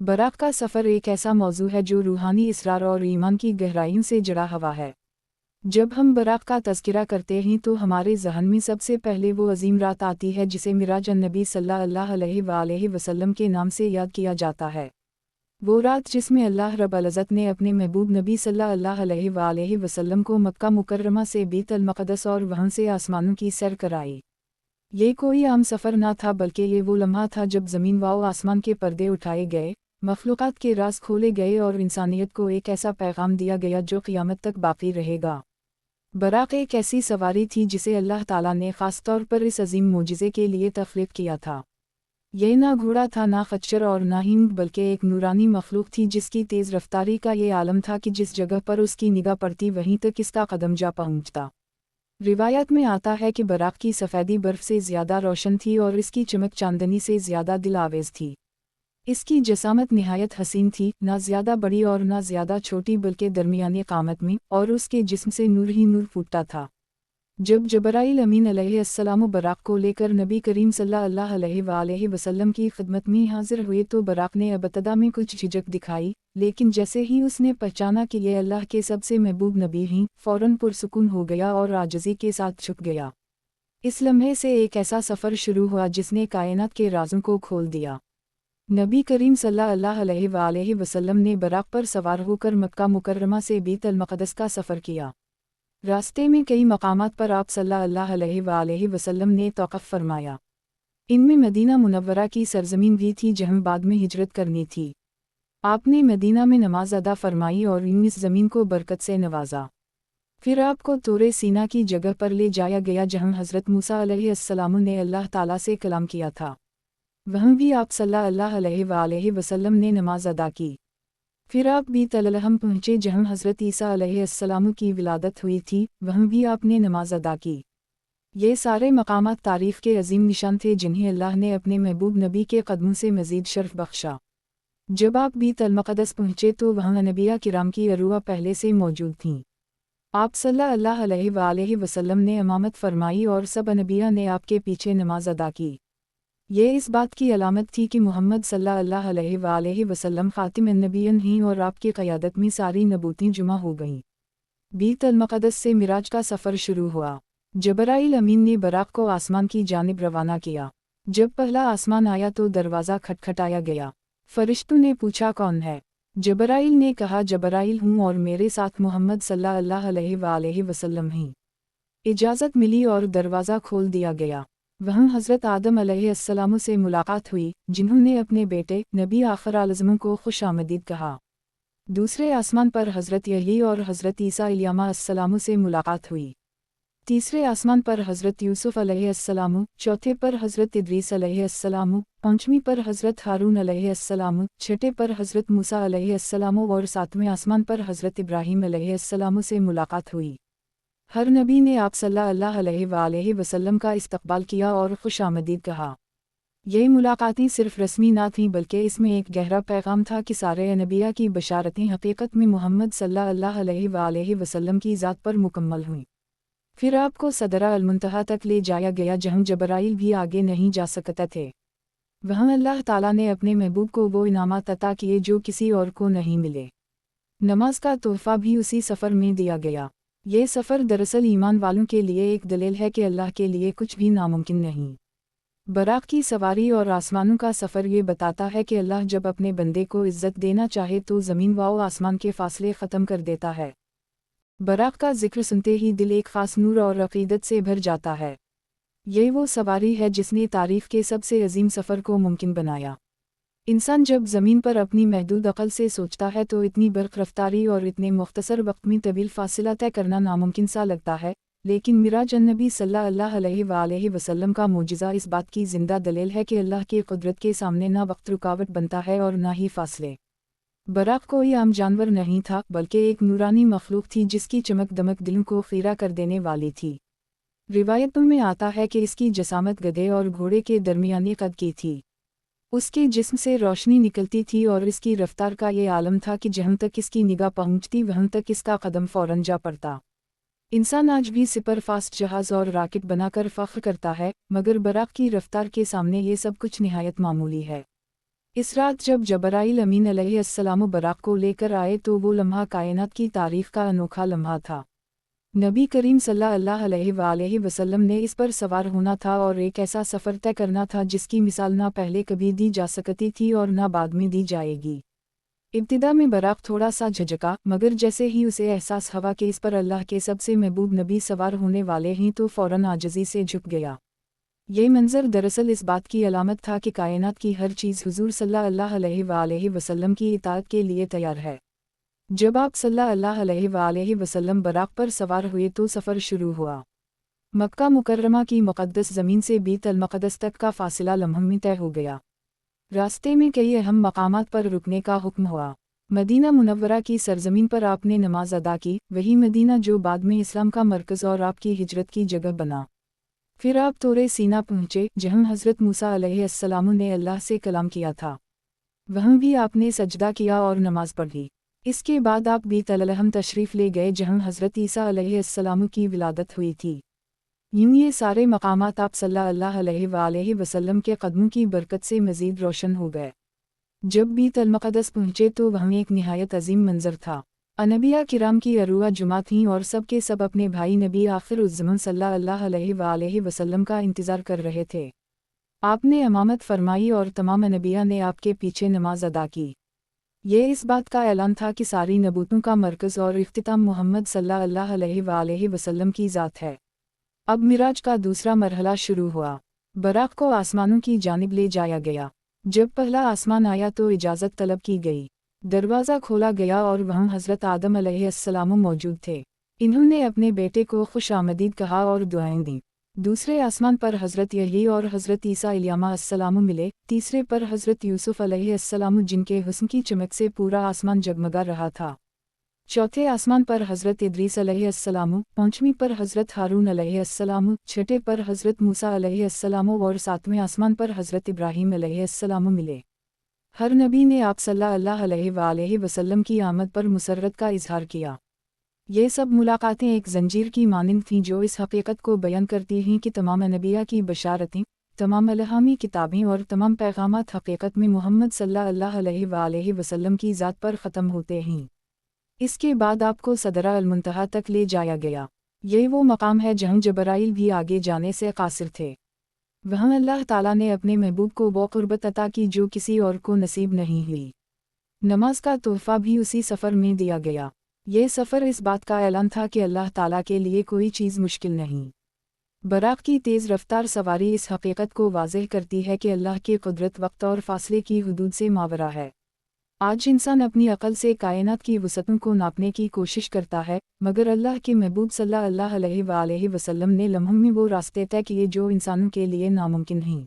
बराक़ का सफ़र एक ऐसा मौजू है जो रूहानी इसरार और ईमान की गहराइयों से जुड़ा हुआ है। जब हम बराक़ का तज़किरा करते हैं तो हमारे ज़हन में सबसे पहले वो अजीम रात आती है जिसे मिराज नबी सल्लल्लाहु अलैहि वसल्लम के नाम से याद किया जाता है। वो रात जिसमें अल्लाह रब्बुल इज़्ज़त ने अपने महबूब नबी सल्लल्लाहु अलैहि वसल्लम को मक्का मुकर्रमा से बैतुल मक़दस और वहाँ से आसमानों की सैर कराई। ये कोई आम सफ़र ना था बल्कि ये वो लम्हा था जब ज़मीन व आसमान के पर्दे उठाए गए, मखलूक़ात के राज खोले गए और इंसानियत को एक ऐसा पैगाम दिया गया जो क़यामत तक बाक़ी रहेगा। बराक़ एक ऐसी सवारी थी जिसे अल्लाह ताला ने ख़ास तौर पर इस अजीम मोजिज़े के लिए तख़लीक़ किया था। यह ना घोड़ा था, ना खच्चर और ना ही ऊँट, बल्कि एक नूरानी मखलूक थी जिसकी तेज़ रफ्तारी का ये आलम था कि जिस जगह पर उसकी निगाह पड़ती वहीं तक इसका कदम जा पहुँचता। रिवायत में आता है कि बराक़ की सफ़ेदी बर्फ़ से ज़्यादा रोशन थी और इसकी चमक चांदनी से ज़्यादा दिलावेज़ थी। इसकी जसामत निहायत हसीन थी, ना ज़्यादा बड़ी और ना ज़्यादा छोटी बल्कि दरमियानी क़ामत में, और उसके जिस्म से नूर ही नूर फूटता था। जब जबराइल अमीन अलैहिस्सलाम बराक़ को लेकर नबी करीम सल्लल्लाहु अलैहि वसल्लम की खिदमत में हाजिर हुए तो बराक़ ने इब्तिदा में कुछ झिझक दिखाई, लेकिन जैसे ही उसने पहचाना कि ये अल्लाह के सबसे महबूब नबी हैं, फ़ौरन पुरसुकून हो गया और आजिज़ी के साथ झुक गया। इस लम्हे से एक ऐसा सफ़र शुरू हुआ जिसने कायनात के राज़ों को खोल दिया। नबी करीम सल्लल्लाहु अलैहि वसल्लम ने बराक़ पर सवार होकर मक्का मुकर्रमा से बैतुल मक़दस का सफ़र किया। रास्ते में कई मकामात पर आप सल्लल्लाहु अलैहि वसल्लम ने तौक़ुफ़ फरमाया। इनमें मदीना मुनव्वरा की सरज़मीन भी थी जहाँ बाद में हिजरत करनी थी। आपने मदीना में नमाज अदा फरमाई और इस ज़मीन को बरकत से नवाजा। फिर आपको तूरे सीना की जगह पर ले जाया गया जहाँ हज़रत मूसा अलैहिस्सलाम ने अल्लाह ताला से कलाम किया था। वहाँ भी आप सल्लल्लाहु अलैहि वसल्लम ने नमाज अदा की। फिर आप बैतुल अहम पहुँचे जहाँ हज़रत ईसा अलैहिस्सलाम की विलादत हुई थी, वहाँ भी आपने नमाज अदा की। ये सारे मकामात तारीफ़ के अजीम निशान थे जिन्हें अल्लाह ने अपने महबूब नबी के कदमों से मज़ीद शर्फ बख्शा। जब आप बैतुल मक़दस पहुँचे तो वहाँ अनबिया किराम की अरूआ पहले से मौजूद थीं। आप सल्लल्लाहु अलैहि वसल्लम ने इमामत फरमाई और सब अनबिया ने आपके पीछे नमाज अदा की। ये इस बात की अलामत थी कि मुहम्मद सल्लल्लाहु अलैहि वसल्लम ख़ातिमुन-नबिय्यीन हैं और आपकी क़यादत में सारी नबूतें जुमा हो गईं। बैतुल मक़दस से मिराज का सफ़र शुरू हुआ। जबराइल अमीन ने बराक़ को आसमान की जानिब रवाना किया। जब पहला आसमान आया तो दरवाज़ा खटखटाया गया। फ़रिश्तों ने पूछा कौन है? जबराइल ने कहा जबराइल हूँ और मेरे साथ मुहम्मद सल्लल्लाहु अलैहि वसल्लम हैं। इजाज़त मिली और दरवाज़ा खोल दिया गया। वहाँ हज़रत आदम अलैहिस्सलाम से मुलाकात हुई, जिन्होंने अपने बेटे नबी आख़िर आलज़मों को खुश आमदीद कहा। दूसरे आसमान पर हज़रत यही और हज़रत ईसा अलैहिस्सलाम से मुलाकात हुई। तीसरे आसमान पर हज़रत यूसुफ़ अलैहिस्सलाम, चौथे पर हज़रत इदरीस अलैहिस्सलाम, पाँचवीं पर हज़रत हारून अलैहिस्सलाम, छठे पर हज़रत मूसा अलैहिस्सलाम और सातवें आसमान पर हज़रत इब्राहीम अलैहिस्सलाम से मुलाकात हुई। हर नबी ने आप सल्लल्लाहु अलैहि वसल्लम का इस्तक़बाल किया और खुश आमदीद कहा। ये मुलाकातें सिर्फ़ रस्मी ना थीं बल्कि इसमें एक गहरा पैगाम था कि सारे अनबिया की बशारतें हक़ीक़त में मुहम्मद सल्लल्लाहु अलैहि वसल्लम की ज़ात पर मुकम्मल हुईं। फिर आपको सदरा अल-मुंतहा तक ले जाया गया जहाँ जबराइल भी आगे नहीं जा सकते थे। वहाँ अल्लाह ताला ने अपने महबूब को वो इनामात अता किए जो किसी और को नहीं मिले। नमाज का तोहफ़ा भी उसी सफ़र में दिया गया। ये सफ़र दरअसल ईमान वालों के लिए एक दलील है कि अल्लाह के लिए कुछ भी नामुमकिन नहीं। बराक़ की सवारी और आसमानों का सफ़र ये बताता है कि अल्लाह जब अपने बंदे को इज़्ज़त देना चाहे तो ज़मीन व आसमान के फ़ासले ख़त्म कर देता है। बराक़ का ज़िक्र सुनते ही दिल एक ख़ास नूर और अक़ीदत से भर जाता है। ये वो सवारी है जिसने तारीफ़ के सबसे अजीम सफ़र को मुमकिन बनाया। इंसान जब ज़मीन पर अपनी महदूद अक़ल से सोचता है तो इतनी बर्क़ रफ़्तारी और इतने मुख्तसर वक्त में तवील फ़ासिला तय करना नामुमकिन सा लगता है, लेकिन मिराज नबी सल्लल्लाहु अलैहि वसल्लम का मोजिज़ा इस बात की ज़िंदा दलील है कि अल्लाह की क़ुदरत के सामने ना वक्त रुकावट बनता है और ना ही फ़ासले। बराक़ कोई आम जानवर नहीं था बल्कि एक नूरानी मखलूक थी जिसकी चमक दमक दिलों को खीरा कर देने वाली थी। रिवायतों में आता है कि इसकी जसामत गधे और घोड़े के दरमियानी कद की थी। उसके जिस्म से रोशनी निकलती थी और इसकी रफ्तार का ये आलम था कि जहाँ तक इसकी निगाह पहुँचती वहाँ तक इसका कदम फ़ौरन जा पड़ता। इंसान आज भी सुपरफास्ट जहाज़ और रॉकेट बनाकर फ़ख्र करता है, मगर बराक़ की रफ्तार के सामने ये सब कुछ निहायत मामूली है। इस रात जब जबराइल अमीन अलैहिस्सलाम बराक़ को लेकर आए तो वो लम्हा कायनात की तारीफ़ का अनोखा लम्हा था। नबी करीम सल्लल्लाहु अलैहि वसल्लम ने इस पर सवार होना था और एक ऐसा सफ़र तय करना था जिसकी मिसाल ना पहले कभी दी जा सकती थी और ना बाद में दी जाएगी। इब्तिदा में बराक़ थोड़ा सा झिझका, मगर जैसे ही उसे एहसास हुआ कि इस पर अल्लाह के सबसे महबूब नबी सवार होने वाले हैं तो फ़ौरन आजिज़ी से झुक गया। ये मंज़र दरअसल इस बात की अलामत था कि कायनात की हर चीज़ हुज़ूर सल्लल्लाहु अलैहि वसल्लम की इताअत के लिए तैयार है। जब आप सल्लल्लाहु अलैहि वसल्लम बराक़ पर सवार हुए तो सफ़र शुरू हुआ। मक्का मुकर्रमा की मुक़द्दस ज़मीन से बीत अल मक़दस तक का फ़ासिला लम्हों में तय हो गया। रास्ते में कई अहम मकामात पर रुकने का हुक्म हुआ। मदीना मुनव्वरा की सरज़मीन पर आपने नमाज अदा की, वही मदीना जो बाद में इस्लाम का मरकज़ और आपकी हिजरत की जगह बना। फिर आप तोरे सीना पहुँचे, जहाँ हज़रत मूसा अलैहिस्सलाम ने अल्लाह से कलाम किया था। वहाँ भी आपने सजदा किया और नमाज पढ़ी। इसके बाद आप बीत अल-लहम तशरीफ़ ले गए जहाँ हज़रत ईसा अलैहिस्सलाम की विलादत हुई थी। यूँ ये सारे मकामात आप सल्लल्लाहु अलैहि वसल्लम के कदमों की बरकत से मज़ीद रोशन हो गए। जब बीत अल-मक़दस पहुँचे तो वहाँ एक निहायत अजीम मंज़र था। अनबिया किराम की अरूआ जुमा थीं और सब के सब अपने भाई नबी आखिरुज़्ज़मान सल्लल्लाहु अलैहि वसल्लम का इंतज़ार कर रहे थे। आपने इमामत फरमाई और तमाम अनबिया ने आपके पीछे नमाज अदा की। ये इस बात का ऐलान था कि सारी नबूतों का मरकज़ और इख्तिताम मोहम्मद सल्लल्लाहु अलैहि वसल्लम की ज़ात है। अब मिराज का दूसरा मरहला शुरू हुआ। बराक़ को आसमानों की जानिब ले जाया गया। जब पहला आसमान आया तो इजाज़त तलब की गई। दरवाज़ा खोला गया और वहाँ हज़रत आदम अलैहिस्सलाम मौजूद थे। इन्होंने अपने बेटे को खुश आमदीद कहा और दुआएं दीं। दूसरे आसमान पर हज़रत यही और हज़रत ईसा अलैहिस्सलाम मिले। तीसरे पर हज़रत यूसुफ़ अलैहिस्सलाम जिनके हुस्न की चमक से पूरा आसमान जगमगा रहा था। चौथे आसमान पर हज़रत इदरीस अलैहिस्सलाम, पाँचवीं पर हज़रत हारून अलैहिस्सलाम, छठे पर हज़रत मूसा अलैहिस्सलाम और सातवें आसमान पर हज़रत इब्राहीम अलैहिस्सलाम मिले। हर नबी ने आप सल्लल्लाहु अलैहि वसल्लम की आमद पर मुसर्रत का इजहार किया। ये सब मुलाकातें एक जंजीर की मानिंद थीं जो इस हकीकत को बयान करती हैं कि तमाम नबिया की बशारतें, तमाम इल्हामी किताबें और तमाम पैगामात हकीकत में मोहम्मद सल्लल्लाहु अलैहि वसल्लम की ज़ात पर ख़त्म होते हैं। इसके बाद आपको सदरा अल-मुंतहा तक ले जाया गया। ये वो मकाम है जहाँ जबराइल भी आगे जाने से कासिर थे। वहाँ अल्लाह ताला ने अपने महबूब को वो क़ुर्बत अता की जो किसी और को नसीब नहीं हुई। नमाज का तोहफ़ा भी उसी सफ़र में दिया गया। ये सफ़र इस बात का ऐलान था कि अल्लाह ताला के लिए कोई चीज़ मुश्किल नहीं। बराक़ की तेज़ रफ़्तार सवारी इस हकीकत को वाज़ेह करती है कि अल्लाह की कुदरत वक्त और फ़ासले की हुदूद से मावरा है। आज इंसान अपनी अक़ल से कायनात की वसअतों को नापने की कोशिश करता है, मगर अल्लाह के महबूब सल्लल्लाहु अलैहि वसल्लम ने लम्हों में वो रास्ते तय किए जो इंसानों के लिए नामुमकिन हैं।